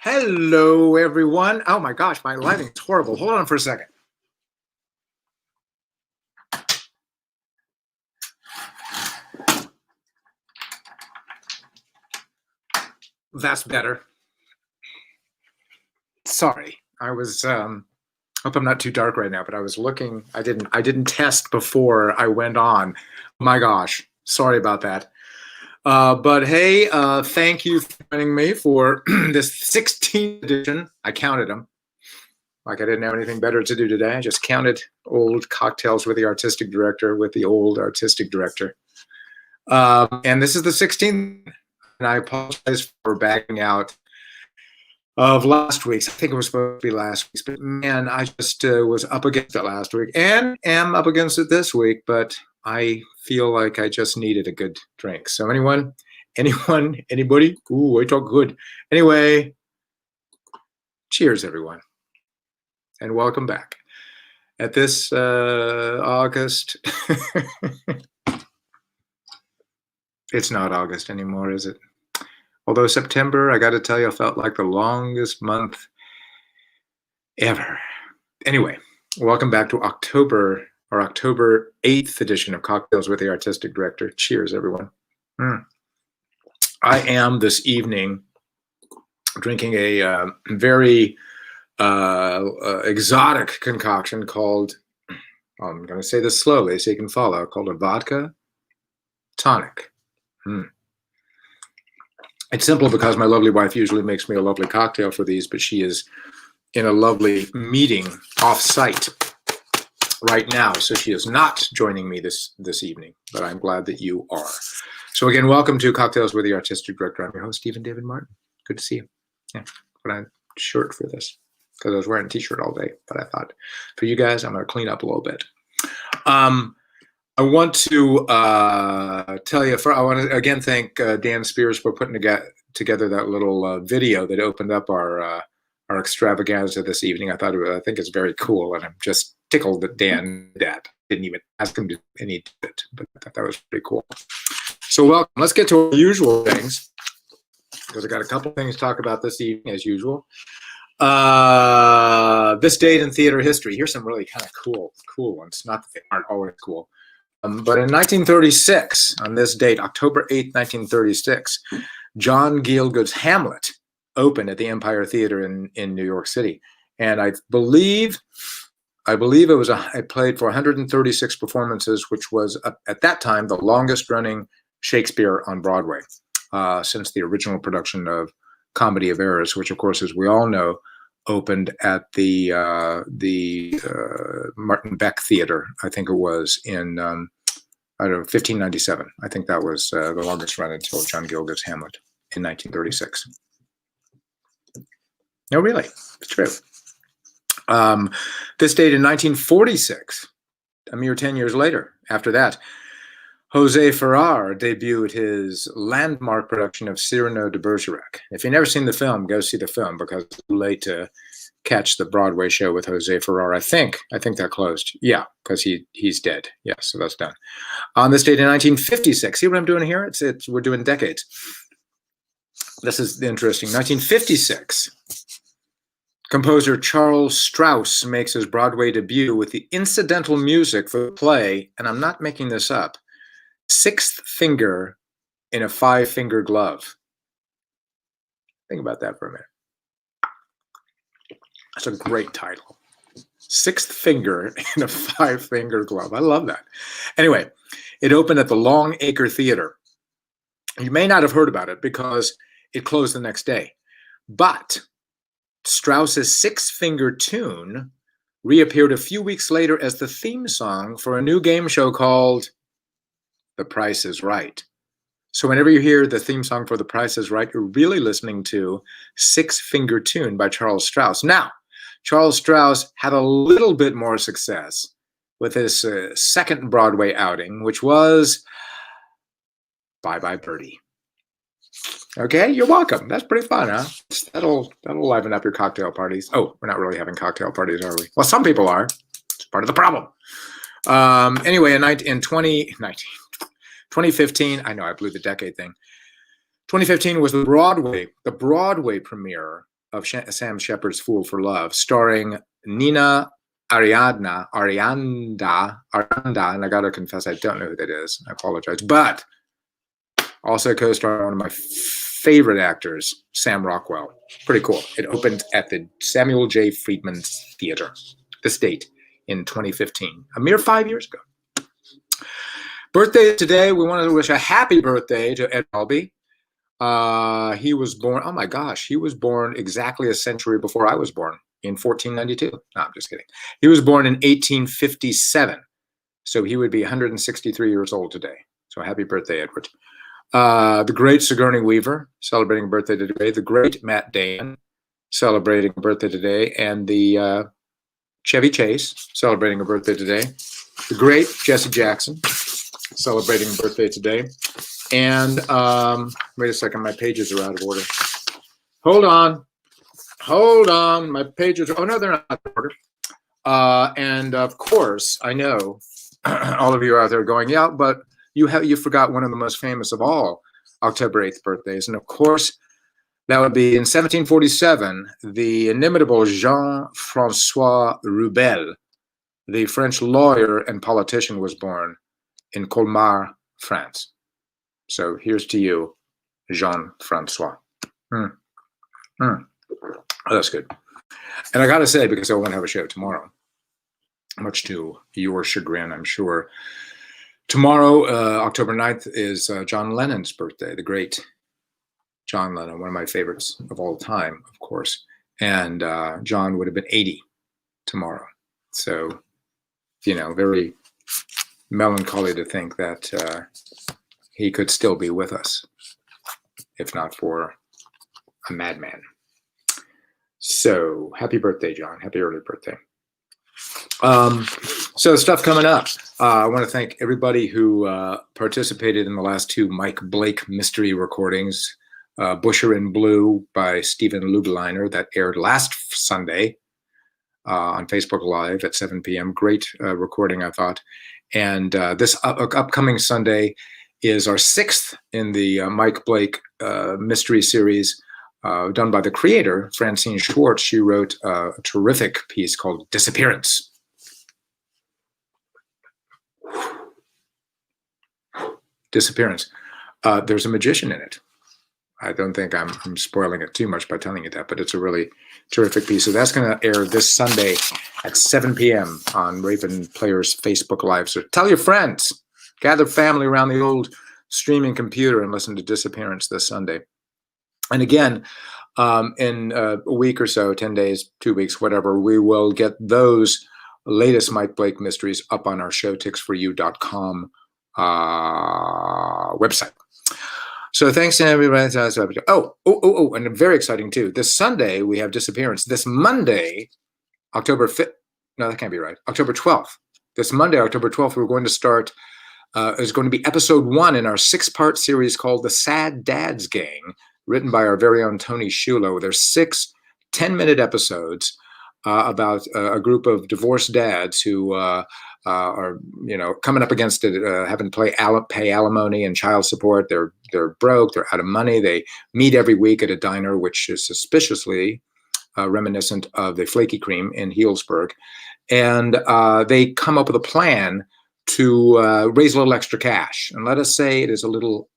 Hello, everyone. Oh my gosh, my lighting is horrible. Hold on for a second. That's better. Sorry, I was. Hope I'm not too dark right now, but I was looking. I didn't test before I went on. My gosh, sorry about that. But hey, thank you for joining me for this 16th edition. I counted them. Like I didn't have anything better to do today. I just counted old cocktails with the artistic director with the old artistic director. And this is the 16th. And I apologize for backing out of last week's. I think it was supposed to be last week's, but man, I just was up against it last week and am up against it this week. But I feel like I just needed a good drink. So anyone, anybody? Ooh, I talk good. Anyway, cheers, everyone, and welcome back. At this August, it's not August anymore, is it? Although September, I got to tell you, felt like the longest month ever. Anyway, welcome back to October 8th edition of Cocktails with the Artistic Director. Cheers, everyone. I am this evening drinking a very exotic concoction called, I'm going to say this slowly so you can follow, called a vodka tonic. It's simple because my lovely wife usually makes me a lovely cocktail for these, but she is in a lovely meeting off-site right now, so she is not joining me this evening, but I'm glad that you are. So again, welcome to Cocktails with the Artistic Director. I'm your host, Stephen David Martin. Good to see you. Yeah, put on a shirt for this because I was wearing a t-shirt all day, but I thought for you guys, I'm going to clean up a little bit. I want to tell you, I want to again thank Dan Spears for putting together that little video that opened up our extravaganza this evening. I think it's very cool, and I'm just tickled that Dan did that. Didn't even ask him to do any of it, but I thought that was pretty cool. So welcome. Let's get to our usual things, because I got a couple things to talk about this evening as usual. This date in theater history. Here's some really kind of cool ones. Not that they aren't always cool. But in 1936, on this date, October 8th, 1936, John Gielgud's Hamlet opened at the Empire Theater in New York City. And I believe it played for 136 performances, which was, at that time, the longest running Shakespeare on Broadway since the original production of Comedy of Errors, which, of course, as we all know, opened at the Martin Beck Theater, I think it was, in 1597. I think that was the longest run until John Gielgud's Hamlet in 1936. No, really, it's true. This date in 1946, a mere 10 years later, after that, Jose Ferrer debuted his landmark production of Cyrano de Bergerac. If you've never seen the film, go see the film, because it's too late to catch the Broadway show with Jose Ferrer. I think that closed. Yeah, because he's dead. Yeah, so that's done. On this date in 1956, see what I'm doing here? We're doing decades. This is interesting. 1956, composer Charles Strauss makes his Broadway debut with the incidental music for the play, and I'm not making this up, Sixth Finger in a Five-Finger Glove. Think about that for a minute. That's a great title. Sixth Finger in a Five-Finger Glove. I love that. Anyway, it opened at the Long Acre Theater. You may not have heard about it because it closed the next day. But Strauss's Six-Finger tune reappeared a few weeks later as the theme song for a new game show called The Price is Right. So whenever you hear the theme song for The Price is Right, you're really listening to Six-Finger Tune by Charles Strauss. Now, Charles Strauss had a little bit more success with his second Broadway outing, which was Bye Bye Birdie. Okay, you're welcome. That's pretty fun, huh? That'll liven up your cocktail parties. Oh, we're not really having cocktail parties, are we? Well, some people are. It's part of the problem. Anyway, in 2015, I know I blew the decade thing. 2015 was the Broadway premiere of Sam Shepard's Fool for Love, starring Nina Arianda, and I gotta confess, I don't know who that is. I apologize. But also co-starring one of my favorite actors, Sam Rockwell. Pretty cool. It opened at the Samuel J. Friedman Theater, the State, in 2015, a mere 5 years ago. Birthday today, we want to wish a happy birthday to Ed Albee. He was born, oh my gosh, he was born exactly a century before I was born, in 1492. No, I'm just kidding. He was born in 1857, so he would be 163 years old today. So happy birthday, Edward. The great Sigourney Weaver, celebrating a birthday today. The great Matt Damon, celebrating a birthday today. And the Chevy Chase, celebrating a birthday today. The great Jesse Jackson, celebrating a birthday today. And wait a second, my pages are out of order. Hold on, my pages are, oh no, they're not out of order. And of course, I know all of you out there going, yeah, but you forgot one of the most famous of all October 8th birthdays. And of course, that would be in 1747, the inimitable Jean-François Rubel, the French lawyer and politician, was born in Colmar, France. So here's to you, Jean-François. Oh, that's good. And I got to say, because I won't have a show tomorrow, much to your chagrin, I'm sure, tomorrow, October 9th, is John Lennon's birthday, the great John Lennon, one of my favorites of all time, of course. And John would have been 80 tomorrow. So, you know, very melancholy to think that he could still be with us, if not for a madman. So, happy birthday, John. Happy early birthday. So stuff coming up. I want to thank everybody who participated in the last two Mike Blake mystery recordings. Busher in Blue by Stephen Lugeliner, that aired last Sunday on Facebook Live at 7 p.m. Great recording, I thought. And this upcoming Sunday is our sixth in the Mike Blake mystery series, done by the creator, Francine Schwartz. She wrote a terrific piece called Disappearance. Disappearance. There's a magician in it. I don't think I'm spoiling it too much by telling you that, but it's a really terrific piece. So that's going to air this Sunday at 7 p.m. on Raven Player's Facebook Live. So tell your friends, gather family around the old streaming computer and listen to Disappearance this Sunday. And again, in a week or so, 10 days, 2 weeks, whatever, we will get those latest Mike Blake mysteries up on our showticksforyou.com website. So thanks to everybody. And very exciting too. This Sunday, we have Disappearance. This Monday, October 5th, no, that can't be right, October 12th. This Monday, October 12th, we're going to start, is going to be episode 1 in our 6-part series called The Sad Dads Gang, written by our very own Tony Shulo. There's 6 10-minute episodes about a group of divorced dads who are, you know, coming up against it, having to pay alimony and child support. They're broke. They're out of money. They meet every week at a diner, which is suspiciously reminiscent of the Flaky Cream in Healdsburg, and they come up with a plan to raise a little extra cash. And let us say it is a little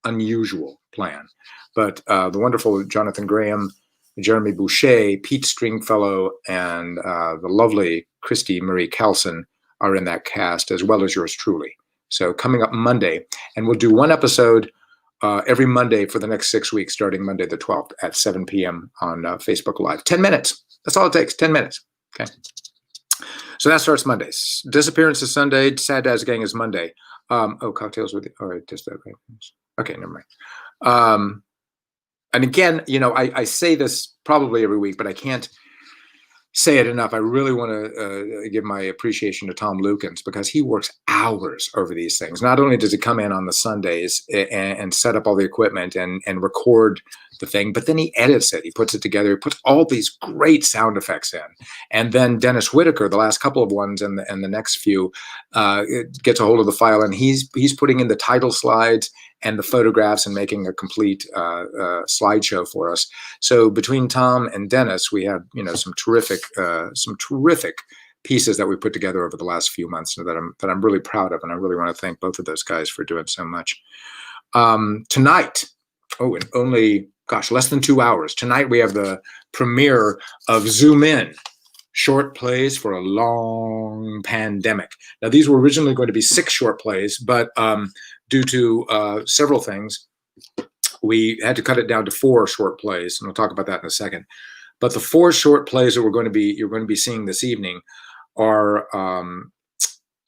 unusual plan, but the wonderful Jonathan Graham, Jeremy Boucher, Pete Stringfellow, and the lovely Christy Marie Kelson are in that cast, as well as yours truly. So coming up Monday, and we'll do one episode every Monday for the next 6 weeks, starting Monday the 12th at 7 p.m. on Facebook Live. 10 minutes. That's all it takes, 10 minutes. Okay. So that starts Mondays. Disappearance is Sunday. Sad Dads Gang is Monday. Cocktails with you. All right, just that. Right. Okay, never mind. And again, you know, I say this probably every week, but I can't say it enough. I really want to give my appreciation to Tom Lukens, because he works hours over these things. Not only does he come in on the Sundays and set up all the equipment and record the thing, but then he edits it. He puts it together. He puts all these great sound effects in. And then Dennis Whitaker, the last couple of ones and the next few, gets a hold of the file, and he's putting in the title slides and the photographs and making a complete slideshow for us. So between Tom and Dennis, we have some terrific pieces that we put together over the last few months that I'm really proud of, and I really want to thank both of those guys for doing so much. Tonight, in only less than 2 hours. Tonight we have the premiere of Zoom In, short plays for a long pandemic. Now these were originally going to be 6 short plays, but due to several things, we had to cut it down to 4 short plays, and we'll talk about that in a second. But the 4 short plays that you're going to be seeing this evening are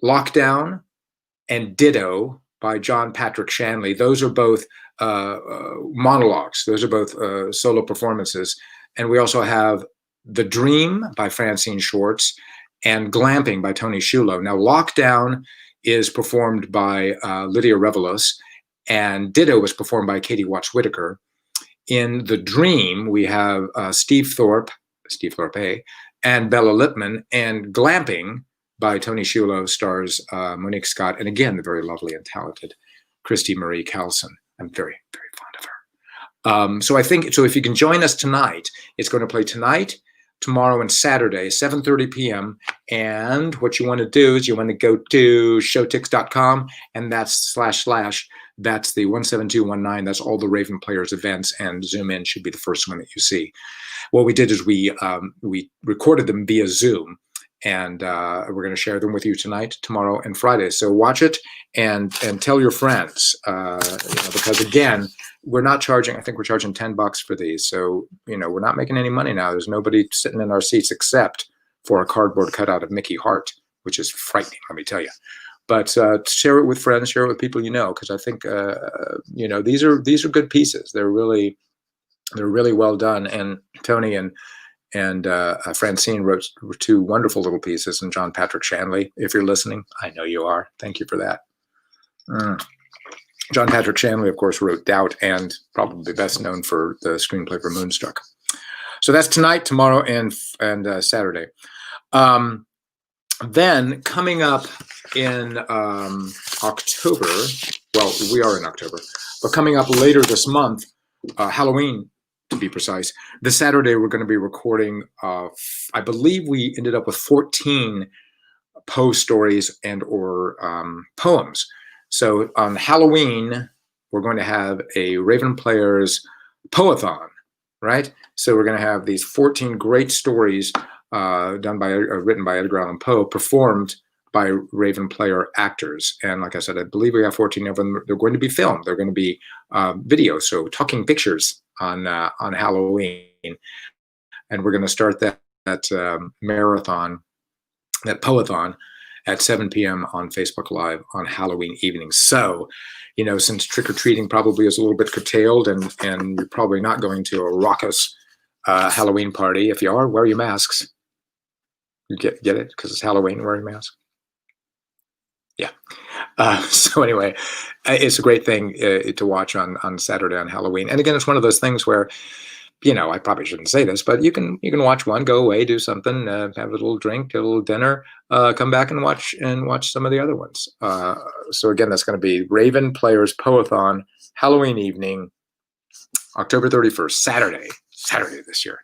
Lockdown and Ditto by John Patrick Shanley. Those are both monologues. Those are both solo performances. And we also have The Dream by Francine Schwartz and Glamping by Tony Shulo. Now, Lockdown is performed by Lydia Revelos, and Ditto was performed by Katie Watts Whitaker. In The Dream, we have Steve Thorpe, and Bella Lipman, and Glamping by Tony Shulo stars Monique Scott, and again, the very lovely and talented Christy Marie Carlson. I'm very, very fond of her. So if you can join us tonight, it's going to play tonight, tomorrow, and Saturday, 7:30 p.m. And what you want to do is you want to go to showtix.com, and that's // that's the 17219. That's all the Raven Players events, and Zoom In should be the first one that you see. What we did is we recorded them via Zoom, and we're going to share them with you tonight, tomorrow, and Friday. So watch it and tell your friends, because again, we're not charging. I think we're charging $10 for these. So we're not making any money now. There's nobody sitting in our seats except for a cardboard cutout of Mickey Hart, which is frightening, let me tell you. But share it with friends, share it with people because I think these are good pieces. They're really well done. And Tony and Francine wrote 2 wonderful little pieces, and John Patrick Shanley, if you're listening, I know you are. Thank you for that. John Patrick Shanley, of course, wrote Doubt, and probably best known for the screenplay for Moonstruck. So that's tonight, tomorrow, and Saturday. Then coming up in October, well, we are in October, but coming up later this month, Halloween, to be precise, this Saturday we're going to be recording, I believe we ended up with 14 Poe stories and or poems. So on Halloween, we're going to have a Raven Players Poethon, right? So we're going to have these 14 great stories written by Edgar Allan Poe, performed by Raven Player actors. And like I said, I believe we have 14 of them. They're going to be filmed. They're going to be video, so talking pictures on Halloween. And we're going to start that marathon, that Poethon, at 7 p.m. on Facebook Live on Halloween evening. So, since trick-or-treating probably is a little bit curtailed, and you're probably not going to a raucous Halloween party. If you are, wear your masks. You get it? Because it's Halloween, wear your mask. Yeah. So anyway, it's a great thing to watch on Saturday on Halloween. And again, it's one of those things where, I probably shouldn't say this, but you can watch one, go away, do something, have a little drink, a little dinner, come back and watch some of the other ones. So again, that's going to be Raven Players Poethon, Halloween evening, October 31st, Saturday this year.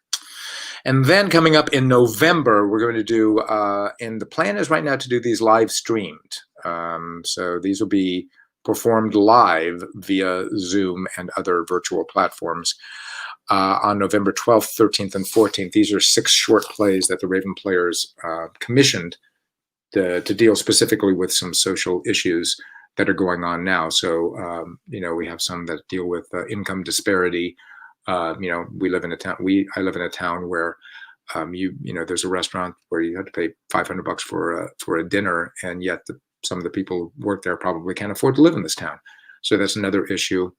And then coming up in November, we're going to do, and the plan is right now to do these live streamed. So these will be performed live via Zoom and other virtual platforms on November 12th, 13th, and 14th. These are 6 short plays that the Raven Players commissioned to deal specifically with some social issues that are going on now. So, we have some that deal with income disparity. We live in a town. I live in a town where, there's a restaurant where you have to pay $500 for a dinner, and yet some of the people who work there probably can't afford to live in this town. So that's another issue,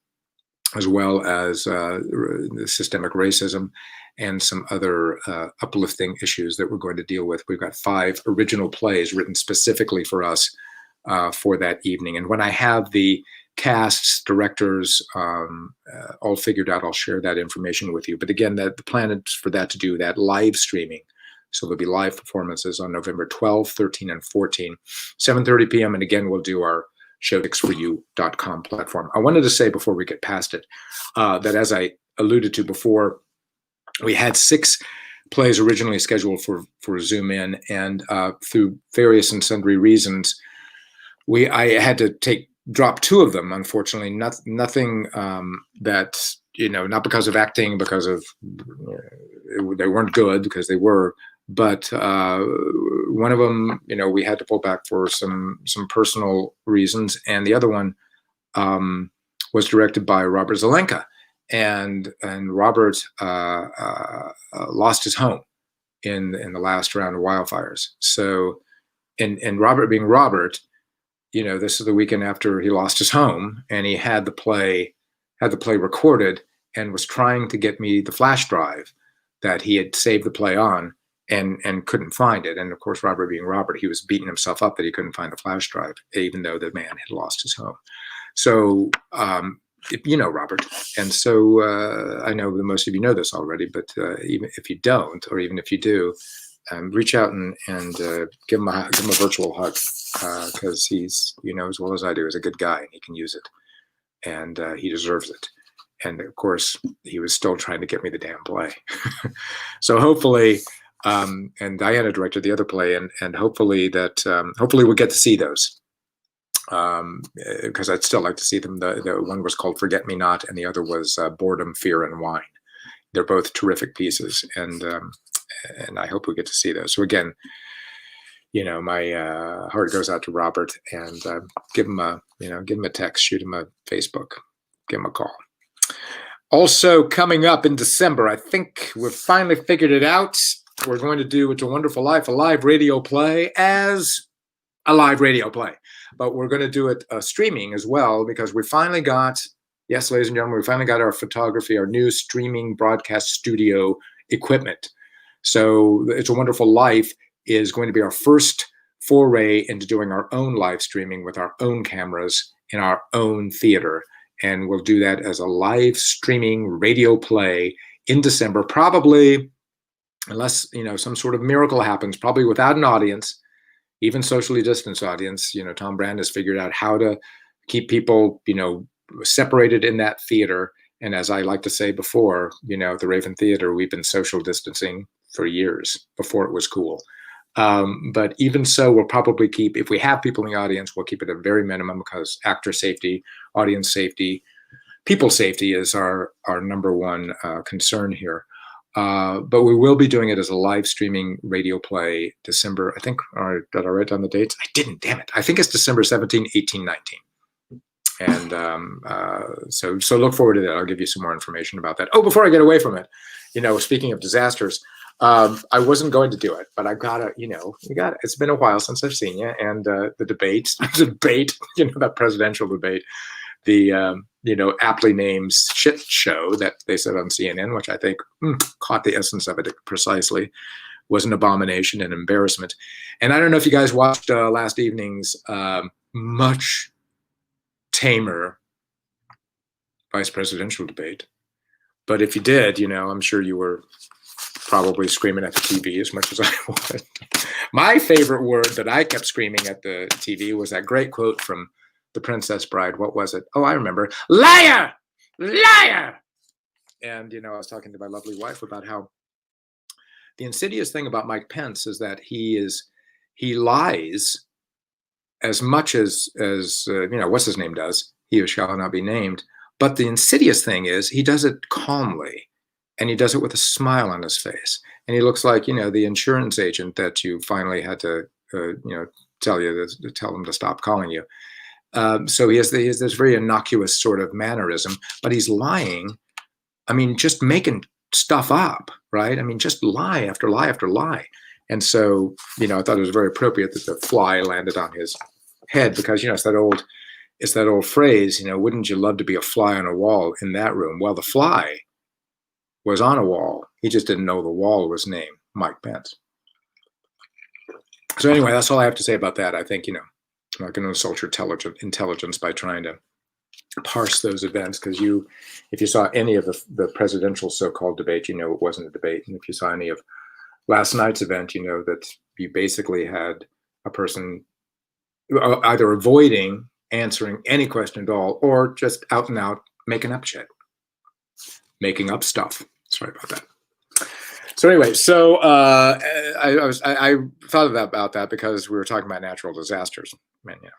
as well as the systemic racism and some other uplifting issues that we're going to deal with. We've got 5 original plays written specifically for us for that evening. And when I have the casts, directors, all figured out, I'll share that information with you. But again, the plan is for that to do that live streaming. So there'll be live performances on November 12, 13, and 14, 7:30 p.m. And again, we'll do our show6foryou.com platform. I wanted to say before we get past it that, as I alluded to before, we had 6 plays originally scheduled for Zoom In, and through various and sundry reasons, I had to drop 2 of them. Unfortunately, nothing that, not because of acting, because of they weren't good, because they were, but one of them, we had to pull back for some personal reasons, and the other one was directed by Robert Zelenka. And Robert lost his home in the last round of wildfires. So, and Robert being Robert, this is the weekend after he lost his home, and he had the play recorded and was trying to get me the flash drive that he had saved the play on, and couldn't find it. And of course, Robert being Robert, he was beating himself up that he couldn't find the flash drive, even though the man had lost his home. So, Robert. And so I know that most of you know this already, but even if you don't, or even if you do, reach out and give him a virtual hug, because he's, as well as I do, is a good guy, and he can use it, and he deserves it. And of course, he was still trying to get me the damn play. So hopefully, and Diana directed the other play, and hopefully we'll get to see those. Because I'd still like to see them. The one was called Forget Me Not, and the other was Boredom, Fear, and Wine. They're both terrific pieces, and I hope we get to see those. So again, my heart goes out to Robert, and give him a text, shoot him a Facebook, give him a call. Also coming up in December, I think we've finally figured it out. We're going to do It's a Wonderful Life, a live radio play as a live radio play. But we're going to do it streaming as well, because we finally got, yes, ladies and gentlemen, we finally got our new streaming broadcast studio equipment. So It's a Wonderful Life is going to be our first foray into doing our own live streaming with our own cameras in our own theater. And we'll do that as a live streaming radio play in December, probably, unless, some sort of miracle happens, probably without an audience. Even socially distanced audience, Tom Brand has figured out how to keep people, separated in that theater. And as I like to say before, at the Raven Theater, we've been social distancing for years before it was cool. But even so, we'll probably keep, if we have people in the audience, we'll keep it at very minimum, because actor safety, audience safety, people safety is our number one concern here. But we will be doing it as a live streaming radio play December, I think, did I write down the dates? I didn't, damn it. I think it's December 17, 18, 19. And so look forward to that. I'll give you some more information about that. Oh, before I get away from it, speaking of disasters, I wasn't going to do it, but I've got to, it's been a while since I've seen you, and the debate, that presidential debate, the, aptly named shit show that they said on CNN, which I think caught the essence of it precisely, was an abomination and embarrassment. And I don't know if you guys watched last evening's much tamer vice presidential debate. But if you did, I'm sure you were probably screaming at the TV as much as I would. My favorite word that I kept screaming at the TV was that great quote from The Princess Bride. What was it? Oh, I remember. Liar! Liar! And, I was talking to my lovely wife about how the insidious thing about Mike Pence is that he lies as much as what's his name does. He who shall not be named. But the insidious thing is he does it calmly, and he does it with a smile on his face. And he looks like, the insurance agent that you finally had to, tell him to stop calling you. So he has this very innocuous sort of mannerism, but he's lying. I mean, just making stuff up, right? I mean, just lie after lie after lie. And so, I thought it was very appropriate that the fly landed on his head, because, it's that old phrase, wouldn't you love to be a fly on a wall in that room? Well, the fly was on a wall. He just didn't know the wall was named Mike Pence. So anyway, that's all I have to say about that. I think, I'm not going to insult your intelligence by trying to parse those events, because if you saw any of the presidential so-called debate, it wasn't a debate. And if you saw any of last night's event, that you basically had a person either avoiding answering any question at all, or just out and out making up shit, making up stuff. Sorry about that. So anyway, so I thought about that because we were talking about natural disasters. Man, yeah.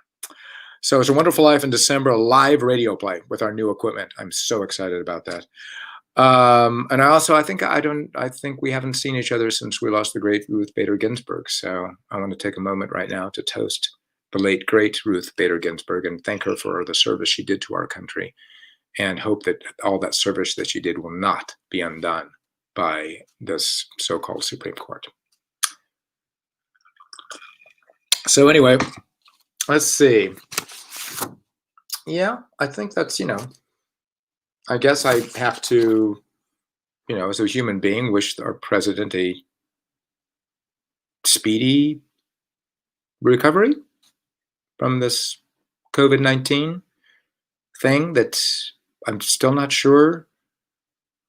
So it's a Wonderful Life in December, a live radio play with our new equipment. I'm so excited about that. And I think we haven't seen each other since we lost the great Ruth Bader Ginsburg. So I want to take a moment right now to toast the late great Ruth Bader Ginsburg and thank her for the service she did to our country, and hope that all that service that she did will not be undone by this so-called Supreme Court. So anyway, let's see. Yeah, I think that's, I guess I have to, as a human being, wish our president a speedy recovery from this COVID-19 thing that I'm still not sure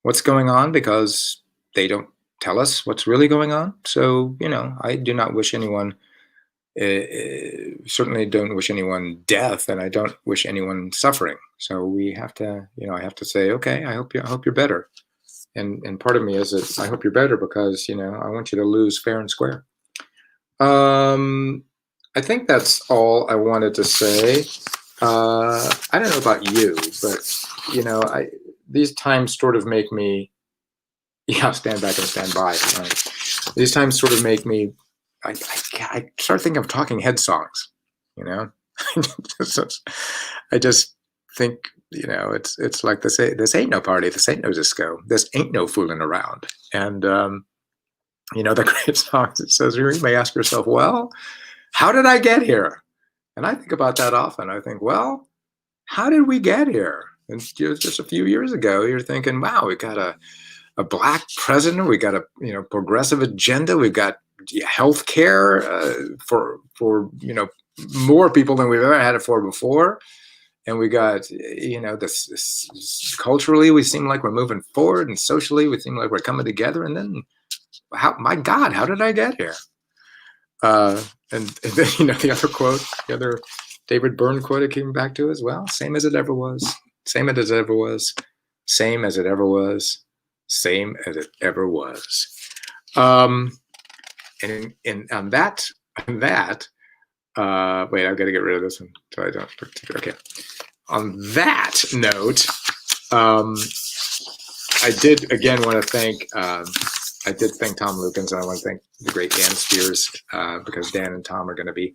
what's going on, because they don't tell us what's really going on. So, I do not wish anyone, certainly don't wish anyone death, and I don't wish anyone suffering. So we have to, I have to say, okay, I hope you're better. And part of me is that I hope you're better because, I want you to lose fair and square. I think that's all I wanted to say. I don't know about you, but, these times sort of make me, stand back and stand by. Right? These times sort of make me, I start thinking of Talking Head songs, I just think, it's like this ain't no party, this ain't no disco, this ain't no fooling around. And, the great song that says, you may ask yourself, well, how did I get here? And I think about that often. I think, well, how did we get here? And just a few years ago, you're thinking, wow, we got a black president, we got a progressive agenda, we've got health care for more people than we've ever had it for before, and we got this culturally we seem like we're moving forward, and socially we seem like we're coming together. And then, my God, how did I get here? And then the other quote, the other David Byrne quote, it came back to as well: same as it ever was, same as it ever was, same as it ever was, same as it ever was. And on that, wait, I've got to get rid of this one so I don't. Okay. On that note, I did again want to thank. I did thank Tom Lukens, and I want to thank the great Dan Spears because Dan and Tom are going to be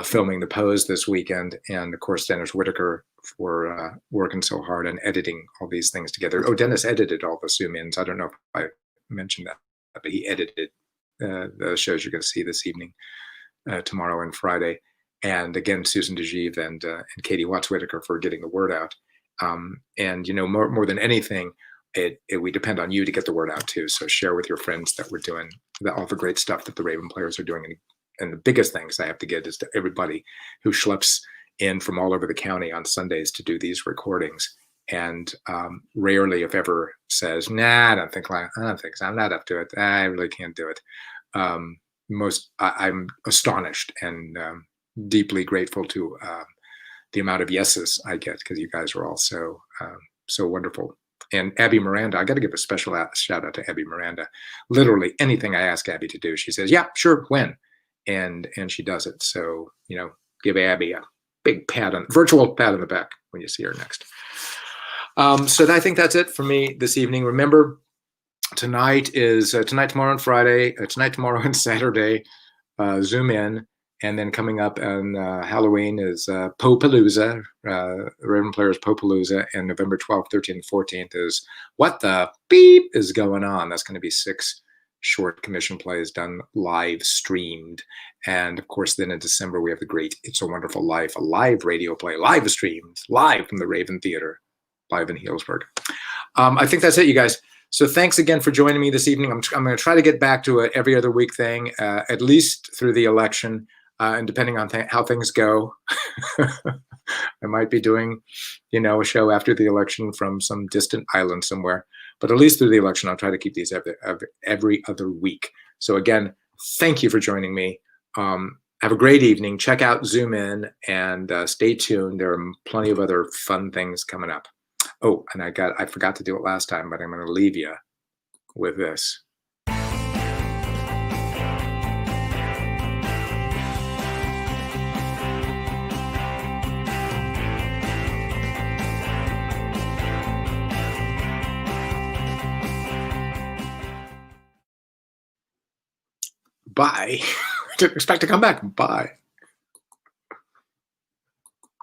filming The Pose this weekend, and of course Dennis Whitaker for working so hard and editing all these things together. Oh, Dennis edited all the Zoom-ins. I don't know if I mentioned that, but he edited the shows you're going to see this evening, tomorrow and Friday. And again, Susan DeGive and Katie Watts Whitaker for getting the word out. And more than anything, we depend on you to get the word out too. So share with your friends that we're doing all the great stuff that the Raven players are doing. And the biggest thanks I have to get is to everybody who schleps in from all over the county on Sundays to do these recordings. And rarely, if ever, says, "Nah, I don't think so. I'm not up to it. I really can't do it." I'm astonished and deeply grateful to the amount of yeses I get, because you guys are all so wonderful. And Abby Miranda, I got to give a special shout out to Abby Miranda. Literally anything I ask Abby to do, she says, "Yeah, sure, when," and she does it. So give Abby a big virtual pat on the back when you see her next. So I think that's it for me this evening. Remember, tonight, tomorrow, and Friday. Tonight, tomorrow, and Saturday. Zoom in. And then coming up on Halloween is Popalooza, Raven Players Popalooza, and November 12th, 13th, 14th is What the Beep is Going On. That's going to be 6 short commission plays done live streamed. And of course, then in December, we have the great It's a Wonderful Life, a live radio play, live streamed, live from the Raven Theater, live in Healdsburg. I think that's it, you guys. So thanks again for joining me this evening. I'm going to try to get back to an every other week thing, at least through the election. And depending on how things go, I might be doing, a show after the election from some distant island somewhere. But at least through the election, I'll try to keep these every other week. So again, thank you for joining me. Have a great evening. Check out Zoom In and stay tuned. There are plenty of other fun things coming up. Oh, and I forgot to do it last time, but I'm going to leave you with this. Bye. Didn't expect to come back. Bye.